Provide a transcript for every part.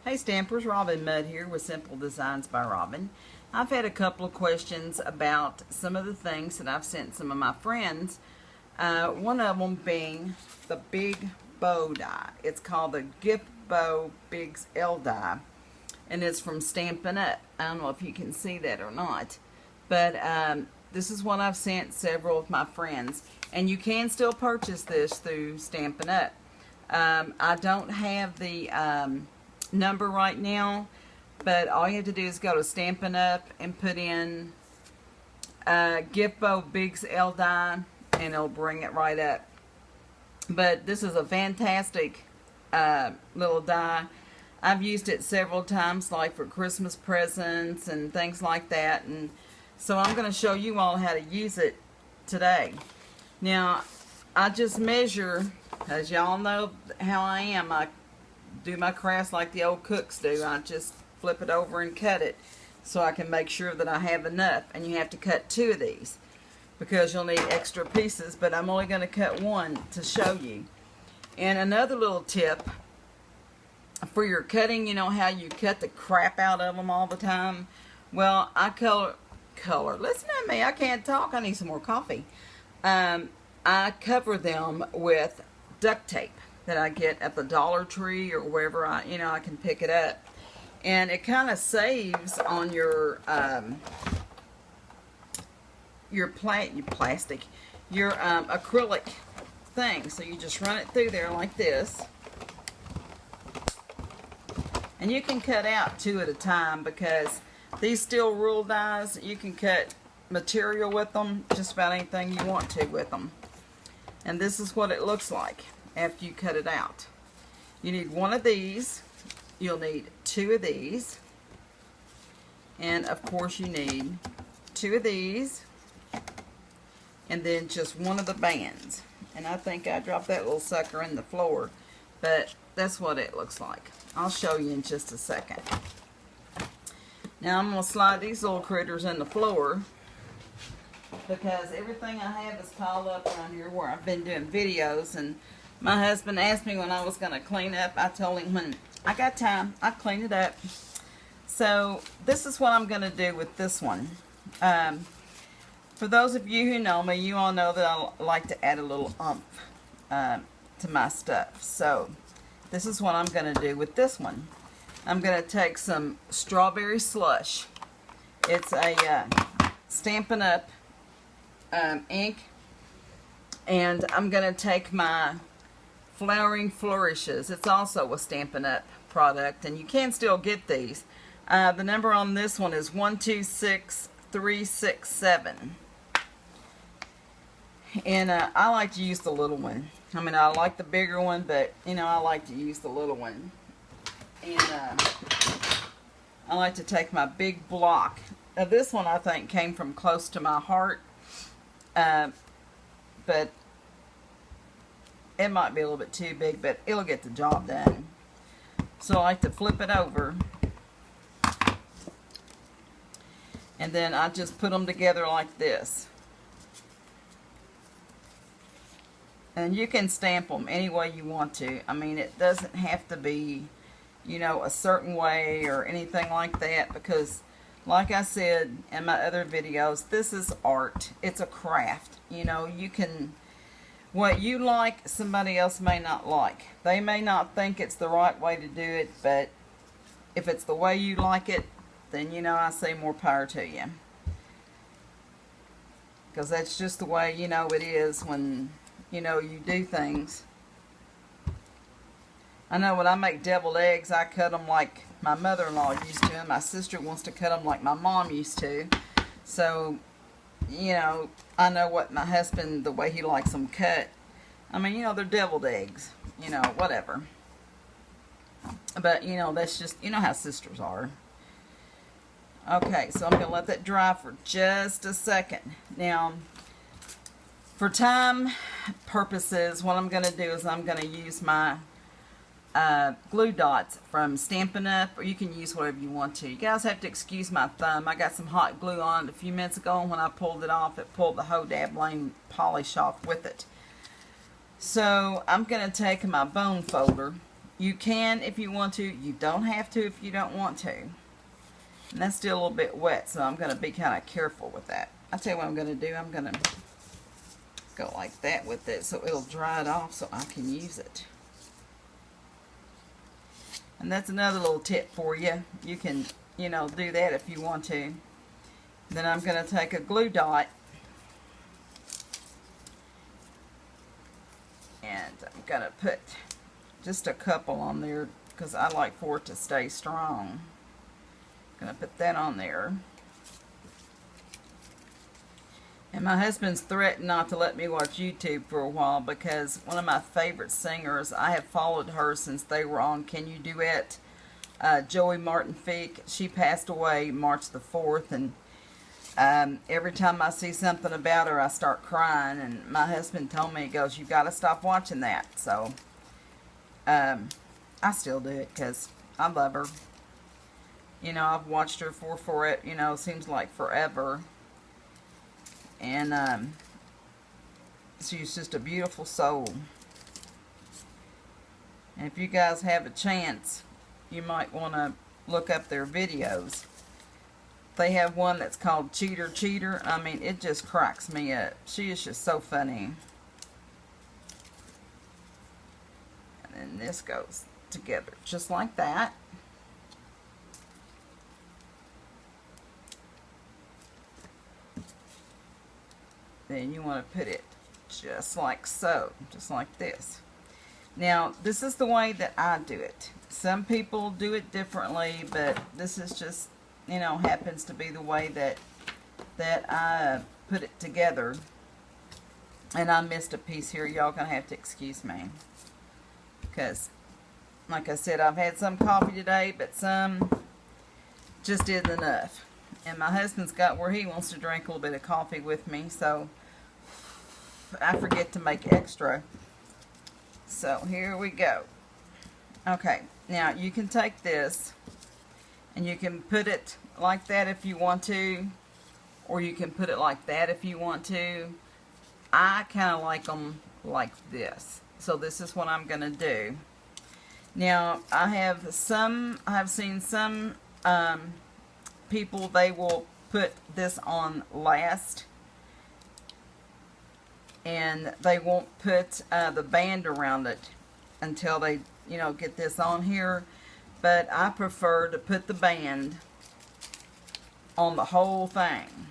Hey Stampers, Robin Mudd here with Simple Designs by Robin. I've had a couple of questions about some of the things that I've sent some of my friends. One of them being the big bow die. It's called the Gift Bow Bigz L die, and it's from Stampin' Up. I don't know if you can see that or not, but this is what I've sent several of my friends, and you can still purchase this through Stampin' Up. I don't have the number right now, but all you have to do is go to Stampin' Up and put in Gift Bow Bigz L die, and it'll bring it right up. But this is a fantastic little die. I've used it several times, like for Christmas presents and things like that, and so I'm going to show you all how to use it today. Now, I just measure, as y'all know how I am. I do my crafts like the old cooks do. I just flip it over and cut it so I can make sure that I have enough. And you have to cut 2 of these because you'll need extra pieces, but I'm only going to cut 1 to show you. And another little tip for your cutting, you know how you cut the crap out of them all the time? Well, I color. Listen to me, I can't talk. I need some more coffee. I cover them with duct tape that I get at the Dollar Tree or wherever I can pick it up, and it kind of saves on your plastic, your acrylic thing. So you just run it through there like this, and you can cut out 2 at a time because these steel rule dies, you can cut material with them, just about anything you want to with them. And this is what it looks like after you cut it out. You need 1 of these, you'll need 2 of these, and of course you need 2 of these, and then just 1 of the bands. And I think I dropped that little sucker in the floor, but that's what it looks like. I'll show you in just a second. Now I'm going to slide these little critters in the floor because everything I have is piled up around here where I've been doing videos, and my husband asked me when I was going to clean up. I told him when I got time, I'll clean it up. So this is what I'm going to do with this one. For those of you who know me, you all know that I like to add a little oomph to my stuff. So this is what I'm going to do with this one. I'm going to take some strawberry slush. It's a Stampin' Up ink, and I'm going to take my Flowering Flourishes. It's also a Stampin' Up product, and you can still get these. The number on this one is 126367. And I like to use the little one. I mean, I like the bigger one, but I like to use the little one. And I like to take my big block. Now, this one I think came from close to my heart, but it might be a little bit too big, but it'll get the job done. So I like to flip it over, and then I just put them together like this. And you can stamp them any way you want to. I mean, it doesn't have to be, a certain way or anything like that, because like I said in my other videos, this is art. It's a craft. You can, what you like, somebody else may not like. They may not think it's the right way to do it, but if it's the way you like it, then I say more power to you. Because that's just the way it is when you do things. I know when I make deviled eggs, I cut them like my mother-in-law used to, and my sister wants to cut them like my mom used to. So, I know what my husband, the way he likes them cut. I mean, they're deviled eggs, whatever. But, that's just, how sisters are. Okay, so I'm going to let that dry for just a second. Now, for time purposes, what I'm going to do is I'm going to use my glue dots from Stampin' Up, or you can use whatever you want to. You guys have to excuse my thumb. I got some hot glue on it a few minutes ago, and when I pulled it off, it pulled the whole dab lane polish off with it. So I'm going to take my bone folder, You can if you want to. You don't have to if you don't want to. And that's still a little bit wet, so I'm going to be kind of careful with that. I'll tell you what I'm going to do. I'm going to go like that with it so it'll dry it off so I can use it. And that's another little tip for you. You can, you know, do that if you want to. Then I'm going to take a glue dot and I'm going to put just a couple on there because I like for it to stay strong. I'm going to put that on there. And my husband's threatened not to let me watch YouTube for a while because one of my favorite singers, I have followed her since they were on Can You Duet, Joey+Rory. She passed away March the 4th, and every time I see something about her, I start crying. And my husband told me, he goes, "You've got to stop watching that." So I still do it because I love her. You know, I've watched her for it, you know, seems like forever. And she's just a beautiful soul. And if you guys have a chance, you might want to look up their videos. They have one that's called Cheater Cheater. I mean, it just cracks me up. She is just so funny. And then this goes together just like that. Then you want to put it just like so, just like this. Now, this is the way that I do it. Some people do it differently, but this is just, you know, happens to be the way that I put it together. And I missed a piece here. Y'all gonna have to excuse me. Because, like I said, I've had some coffee today, but some just isn't enough. And my husband's got where he wants to drink a little bit of coffee with me, so I forget to make extra. So here we go. Okay, now you can take this and you can put it like that if you want to, or you can put it like that if you want to. I kind of like them like this. So this is what I'm going to do. Now, I've seen some people, they will put this on last, and they won't put the band around it until they, you know, get this on here. But I prefer to put the band on the whole thing.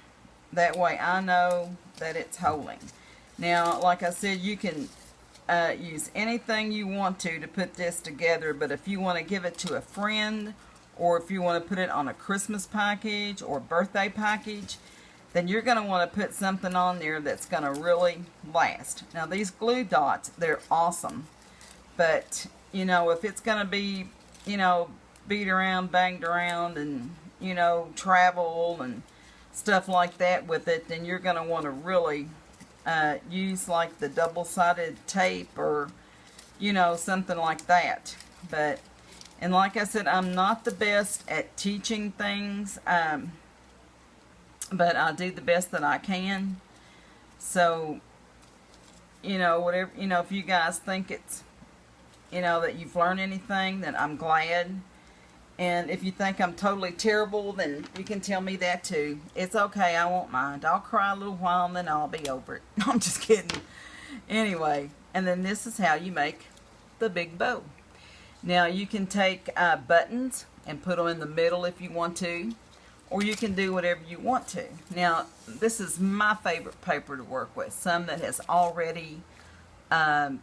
That way I know that it's holding. Now, like I said, you can use anything you want to put this together, but if you want to give it to a friend, or if you want to put it on a Christmas package or birthday package, then you're going to want to put something on there that's going to really last. Now, these glue dots, they're awesome. But, you know, if it's going to be, you know, beat around, banged around, and, you know, travel and stuff like that with it, then you're going to want to really use like the double-sided tape or, you know, something like that. But, and like I said, I'm not the best at teaching things, but I do the best that I can. So, you know, whatever, you know, if you guys think it's, you know, that you've learned anything, then I'm glad. And if you think I'm totally terrible, then you can tell me that too. It's okay, I won't mind. I'll cry a little while and then I'll be over it. No, I'm just kidding. Anyway, and then this is how you make the big bow. Now, you can take buttons and put them in the middle if you want to, or you can do whatever you want to. Now, this is my favorite paper to work with, some that has already had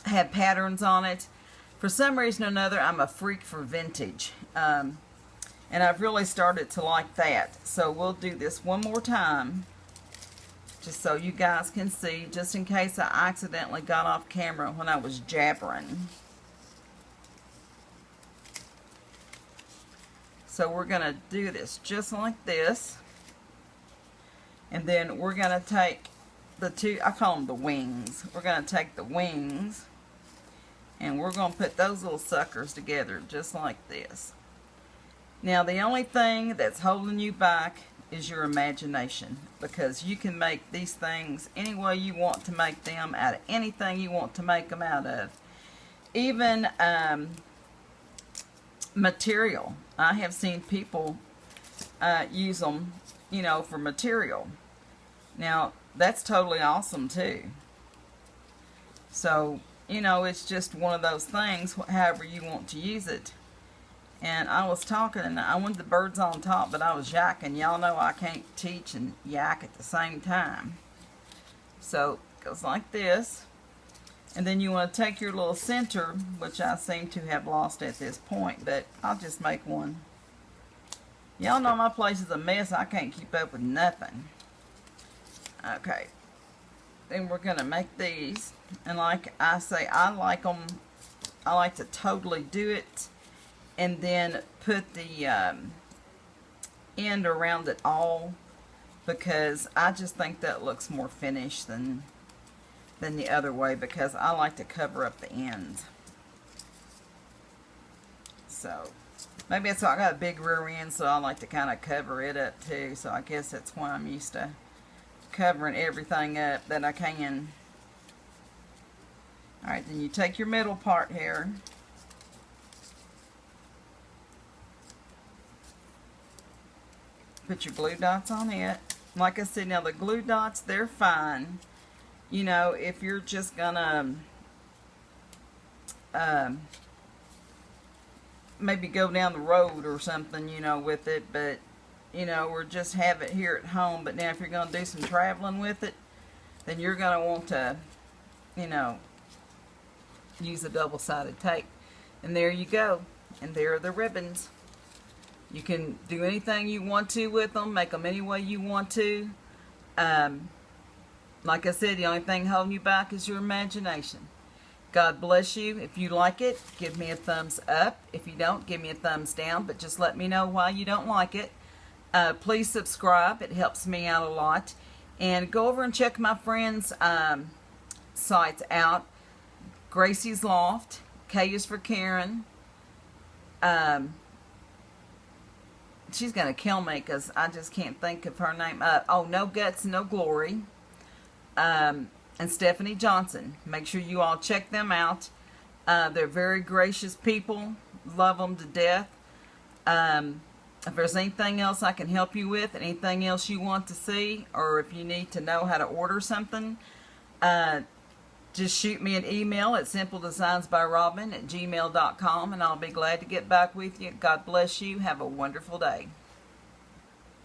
patterns on it. For some reason or another, I'm a freak for vintage, and I've really started to like that. So we'll do this one more time, just so you guys can see, just in case I accidentally got off camera when I was jabbering. So we're going to do this just like this. And then we're going to take the two, I call them the wings. We're going to take the wings and we're going to put those little suckers together just like this. Now, the only thing that's holding you back is your imagination, because you can make these things any way you want to make them, out of anything you want to make them out of. even material. I have seen people use them, you know, for material. Now, that's totally awesome too. So, you know, it's just one of those things, however you want to use it. And I was talking, and I wanted the birds on top, but I was yakking. Y'all know I can't teach and yak at the same time. So, it goes like this. And then you want to take your little center, which I seem to have lost at this point, but I'll just make one. Y'all know my place is a mess. I can't keep up with nothing. Okay. Then we're going to make these. And like I say, I like them. I like to totally do it. And then put the end around it all. Because I just think that looks more finished than the other way. Because I like to cover up the ends. So, maybe it's I got a big rear end, so I like to kind of cover it up too. So I guess that's why I'm used to covering everything up that I can. Alright, then you take your middle part here. Put your glue dots on it. Like I said, now the glue dots, they're fine. You know, if you're just gonna maybe go down the road or something, you know, with it, but you know, or just have it here at home. But now if you're gonna do some traveling with it, then you're gonna want to, you know, use a double-sided tape. And there you go. And there are the ribbons. You can do anything you want to with them, make them any way you want to. Like I said, the only thing holding you back is your imagination. God bless you. If you like it, give me a thumbs up. If you don't, give me a thumbs down, but just let me know why you don't like it. Please subscribe. It helps me out a lot. And go over and check my friends' sites out. Gracie's Loft. K is for Karen. She's going to kill me because I just can't think of her name. Oh, No Guts, No Glory. And Stephanie Johnson. Make sure you all check them out. They're very gracious people. Love them to death. If there's anything else I can help you with, anything else you want to see, or if you need to know how to order something, just shoot me an email at simpledesignsbyrobin@gmail.com, and I'll be glad to get back with you. God bless you. Have a wonderful day.